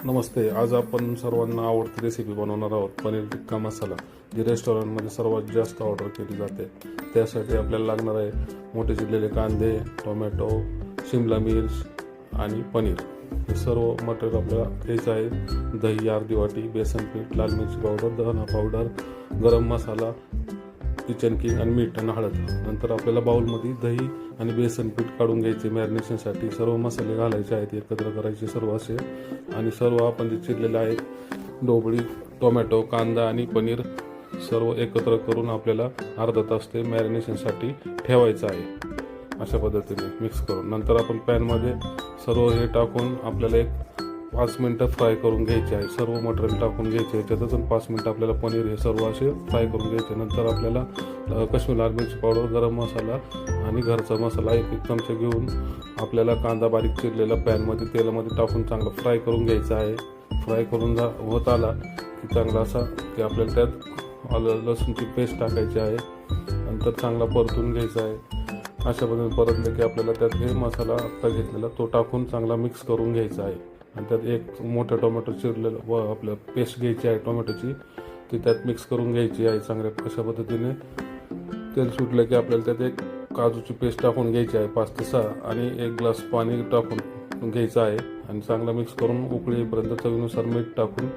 नमस्ते. आज आपण सर्वांना आवडती रेसिपी बनवणार आहोत, पनीर टिक्का मसाला, जी रेस्टॉरंटमध्ये सर्वात जास्त ऑर्डर केली जाते. त्यासाठी आपल्याला लागणार आहे मोठे चिरलेले कांदे, टोमॅटो, शिमला मिर्च आणि पनीर. हे सर्व मटेरियल आपल्याला घ्यायचं आहे. दही अर्धी वाटी, बेसन पीठ, लाल मिरची पावडर, धना पावडर, गरम मसाला, किचन किंग आणि मीठ आणि हळद. नंतर आपल्याला बाउलमध्ये दही आणि बेसन पीठ काढून घ्यायचे मॅरिनेशनसाठी. सर्व मसाले घालायचे आहेत, एकत्र करायचे सर्व असे. आणि सर्व आपण जे चिरलेले आहे ढोबळी, टोमॅटो, कांदा आणि पनीर सर्व एकत्र करून आपल्याला अर्धा तास ते मॅरिनेशनसाठी ठेवायचं आहे. अशा पद्धतीने मिक्स करून नंतर आपण पॅनमध्ये सर्व हे टाकून आपल्याला एक 5 मिनटं फ्राय करून घ्यायचे आहे. सर्व मटेरियल टाकून घ्यायचे आहे, त्यातून 5 मिनटं आपल्याला पनीर हे सर्व असे फ्राय करून घ्यायचे. नंतर आपल्याला कश्मीरी लाल मिरची पावडर, गरम मसाला आणि घरचा मसाला एक चमचे घेऊन आपल्याला कांदा बारीक चिरलेला पॅनमध्ये तेलामध्ये टाकून चांगला फ्राय करून घ्यायचा आहे. फ्राय करून होत आला की चांगला असा की आपल्याला त्यात आलं लसूणची पेस्ट टाकायची आहे. नंतर चांगला परतून घ्यायचा आहे. अशा पद्धतीने परतले की आपल्याला त्यात हे मसाला आत्ता घेतलेला तो टाकून चांगला मिक्स करून घ्यायचा आहे. आणि त्यात एक मोठा टोमॅटो चिरलेलं व आपलं पेस्ट घ्यायची आहे टोमॅटोची, ती त्यात मिक्स करून घ्यायची आहे चांगल्या. अशा पद्धतीने तेल सुटलं की आपल्याला त्यात एक काजूची पेस्ट टाकून घ्यायची आहे 5 ते 6 आणि 1 ग्लास पाणी टाकून घ्यायचं आहे. आणि चांगला मिक्स करून उकळी येईपर्यंत चवीनुसार मीठ टाकून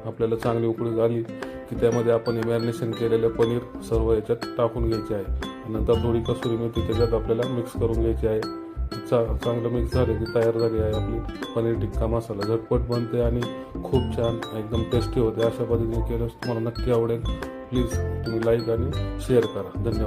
आपल्याला चांगली उकळी आली की त्यामध्ये आपण मॅरिनेशन केलेलं पनीर सर्व याच्यात टाकून घ्यायचे आहे. नंतर थोडी कसुरी मेथी त्याच्यात आपल्याला मिक्स करून घ्यायची आहे. चांगलं मिक्स झाले की तयार झाली आहे आपली पनीर टिक्का मसाला. झटपट बनते आणि खूप छान एकदम टेस्टी होते. अशा पद्धतीने केल्यास तुम्हाला नक्की आवडेल. प्लीज तुम्ही लाईक आणि शेअर करा. धन्यवाद.